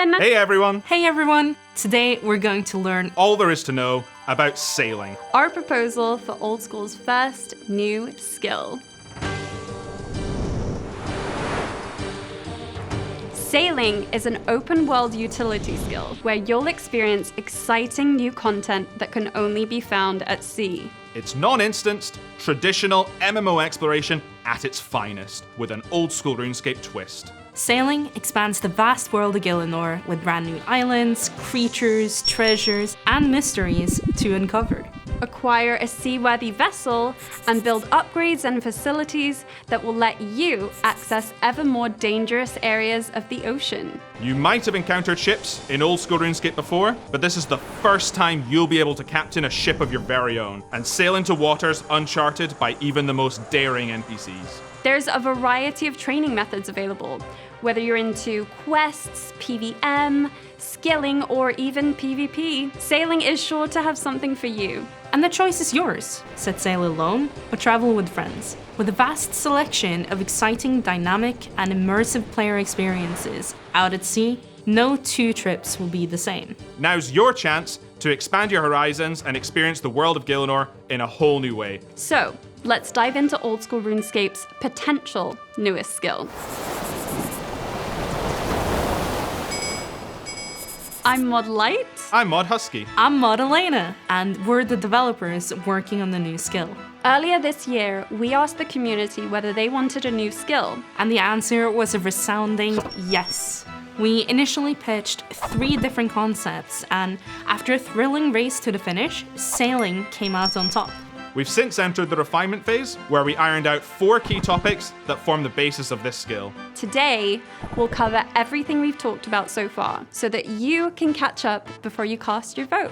everyone! Hey everyone! Hey everyone! Today we're going to learn all there is to know about sailing. Our proposal for Old School's first new skill. Sailing is an open-world utility skill where you'll experience exciting new content that can only be found at sea. It's non-instanced, traditional MMO exploration at its finest, with an old school RuneScape twist. Sailing expands the vast world of Gielinor with brand new islands, creatures, treasures, and mysteries to uncover. Acquire a seaworthy vessel and build upgrades and facilities that will let you access ever more dangerous areas of the ocean. You might have encountered ships in old school RuneScape before, but this is the first time you'll be able to captain a ship of your very own and sail into waters uncharted by even the most daring NPCs. There's a variety of training methods available, whether you're into quests, PvM, skilling, or even PvP. Sailing is sure to have something for you. And the choice is yours. Set sail alone or travel with friends. With a vast selection of exciting, dynamic, and immersive player experiences out at sea, no two trips will be the same. Now's your chance to expand your horizons and experience the world of Gielinor in a whole new way. So, let's dive into Old School RuneScape's potential newest skill. I'm Mod Light. I'm Mod Husky. I'm Mod Elena, and we're the developers working on the new skill. Earlier this year, we asked the community whether they wanted a new skill. And the answer was a resounding yes. We initially pitched 3 different concepts, and after a thrilling race to the finish, sailing came out on top. We've since entered the refinement phase, where we ironed out 4 key topics that form the basis of this skill. Today, we'll cover everything we've talked about so far, so that you can catch up before you cast your vote.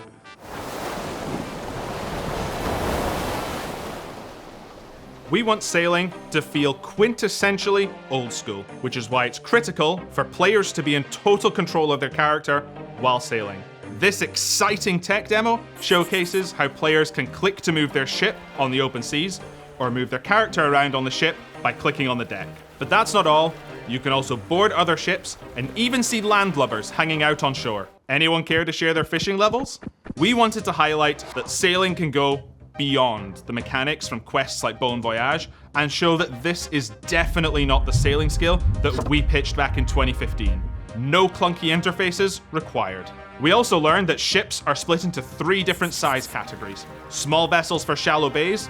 We want sailing to feel quintessentially old school, which is why it's critical for players to be in total control of their character while sailing. This exciting tech demo showcases how players can click to move their ship on the open seas, or move their character around on the ship by clicking on the deck. But that's not all. You can also board other ships and even see landlubbers hanging out on shore. Anyone care to share their fishing levels? We wanted to highlight that sailing can go beyond the mechanics from quests like Bon Voyage and show that this is definitely not the sailing skill that we pitched back in 2015. No clunky interfaces required. We also learned that ships are split into 3 different size categories: small vessels for shallow bays,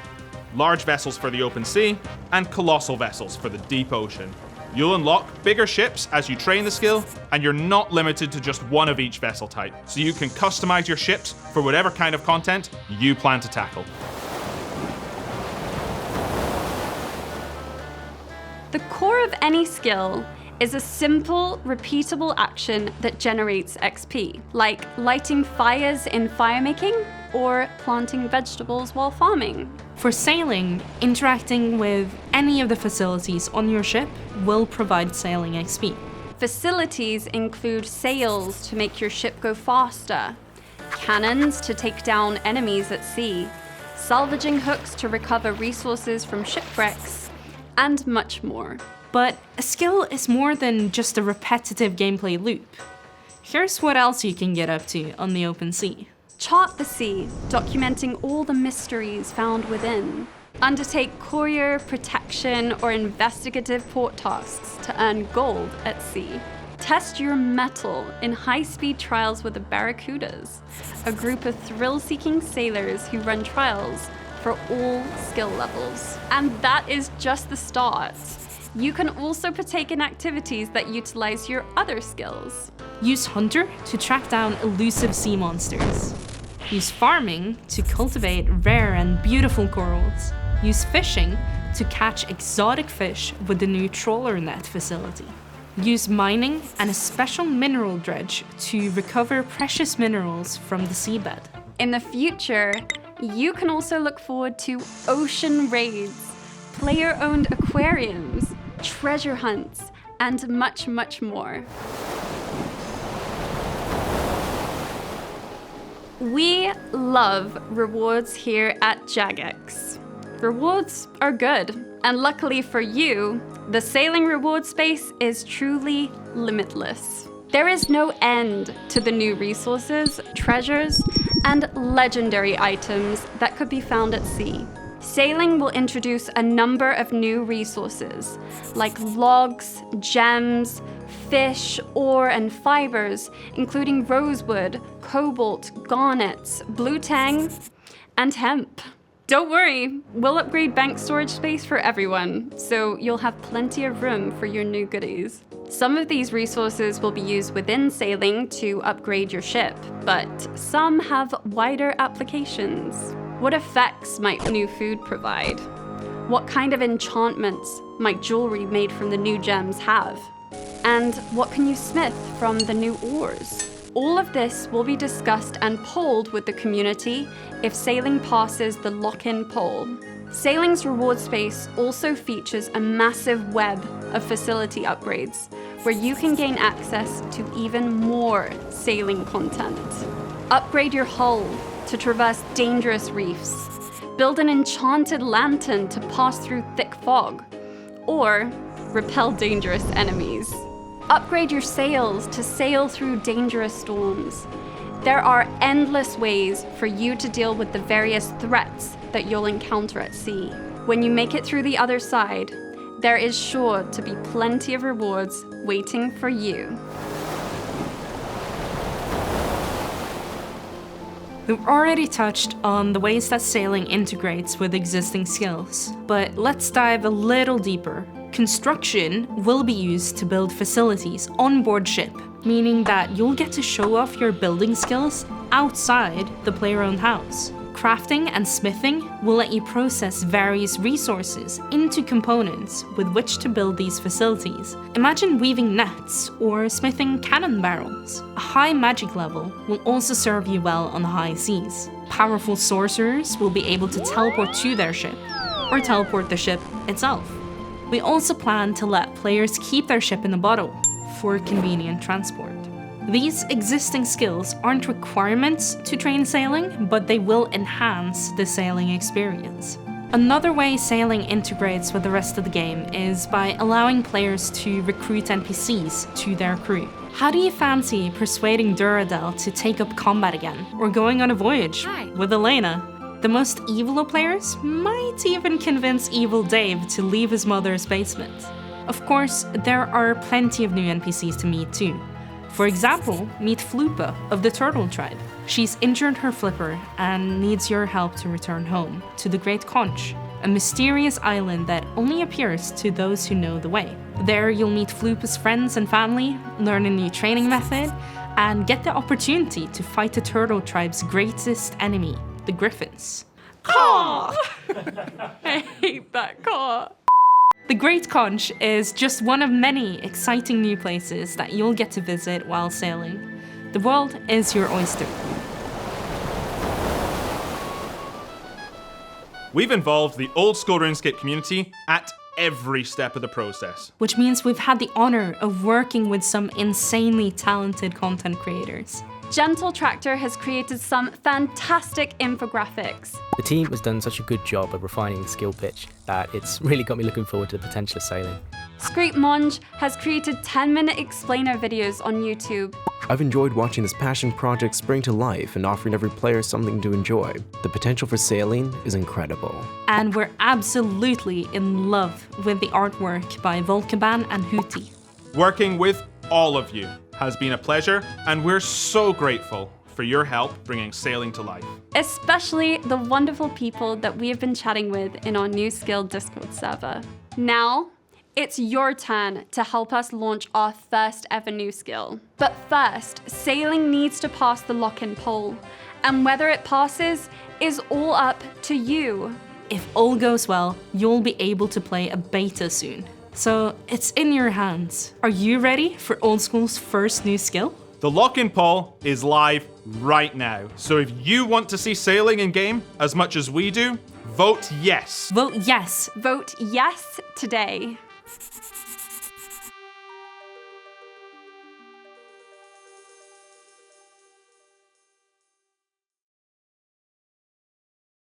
large vessels for the open sea, and colossal vessels for the deep ocean. You'll unlock bigger ships as you train the skill, and you're not limited to just one of each vessel type, so you can customize your ships for whatever kind of content you plan to tackle. The core of any skill is a simple, repeatable action that generates XP, like lighting fires in firemaking or planting vegetables while farming. For sailing, interacting with any of the facilities on your ship will provide sailing XP. Facilities include sails to make your ship go faster, cannons to take down enemies at sea, salvaging hooks to recover resources from shipwrecks, and much more. But a skill is more than just a repetitive gameplay loop. Here's what else you can get up to on the open sea. Chart the sea, documenting all the mysteries found within. Undertake courier, protection, or investigative port tasks to earn gold at sea. Test your mettle in high-speed trials with the Barracudas, a group of thrill-seeking sailors who run trials for all skill levels. And that is just the start. You can also partake in activities that utilize your other skills. Use Hunter to track down elusive sea monsters. Use Farming to cultivate rare and beautiful corals. Use Fishing to catch exotic fish with the new Trawler Net facility. Use Mining and a special mineral dredge to recover precious minerals from the seabed. In the future, you can also look forward to ocean raids, player-owned aquariums, treasure hunts, and much, much more. We love rewards here at Jagex. Rewards are good, and luckily for you, the sailing reward space is truly limitless. There is no end to the new resources, treasures, and legendary items that could be found at sea. Sailing will introduce a number of new resources, like logs, gems, fish, ore, and fibers, including rosewood, cobalt, garnets, blue tang, and hemp. Don't worry, we'll upgrade bank storage space for everyone, so you'll have plenty of room for your new goodies. Some of these resources will be used within sailing to upgrade your ship, but some have wider applications. What effects might new food provide? What kind of enchantments might jewelry made from the new gems have? And what can you smith from the new ores? All of this will be discussed and polled with the community if sailing passes the lock-in poll. Sailing's reward space also features a massive web of facility upgrades, where you can gain access to even more sailing content. Upgrade your hull to traverse dangerous reefs, build an enchanted lantern to pass through thick fog, or repel dangerous enemies. Upgrade your sails to sail through dangerous storms. There are endless ways for you to deal with the various threats that you'll encounter at sea. When you make it through the other side, there is sure to be plenty of rewards waiting for you. We've already touched on the ways that sailing integrates with existing skills, but let's dive a little deeper. Construction will be used to build facilities on board ship, meaning that you'll get to show off your building skills outside the player-owned house. Crafting and smithing will let you process various resources into components with which to build these facilities. Imagine weaving nets or smithing cannon barrels. A high magic level will also serve you well on the high seas. Powerful sorcerers will be able to teleport to their ship, or teleport the ship itself. We also plan to let players keep their ship in a bottle for convenient transport. These existing skills aren't requirements to train sailing, but they will enhance the sailing experience. Another way sailing integrates with the rest of the game is by allowing players to recruit NPCs to their crew. How do you fancy persuading Duradel to take up combat again, or going on a voyage with Elena? The most evil of players might even convince evil Dave to leave his mother's basement. Of course, there are plenty of new NPCs to meet too. For example, meet Flupa of the Turtle Tribe. She's injured her flipper and needs your help to return home to the Great Conch, a mysterious island that only appears to those who know the way. There you'll meet Flupa's friends and family, learn a new training method, and get the opportunity to fight the Turtle Tribe's greatest enemy, the Griffins. Caw! I hate that caw. The Great Conch is just one of many exciting new places that you'll get to visit while sailing. The world is your oyster. We've involved the Old School RuneScape community at every step of the process. Which means we've had the honor of working with some insanely talented content creators. Gentle Tractor has created some fantastic infographics. The team has done such a good job of refining the skill pitch that it's really got me looking forward to the potential of sailing. Screep Monge has created 10-minute explainer videos on YouTube. I've enjoyed watching this passion project spring to life and offering every player something to enjoy. The potential for sailing is incredible. And we're absolutely in love with the artwork by Volkaban and Hootie. Working with all of you has been a pleasure, and we're so grateful for your help bringing sailing to life. Especially the wonderful people that we have been chatting with in our new skill Discord server. Now, it's your turn to help us launch our first ever new skill. But first, sailing needs to pass the lock-in poll, and whether it passes is all up to you. If all goes well, you'll be able to play a beta soon. So it's in your hands. Are you ready for Old School's first new skill? The lock-in poll is live right now, so if you want to see sailing in game as much as we do, vote yes. Vote yes. Vote yes today.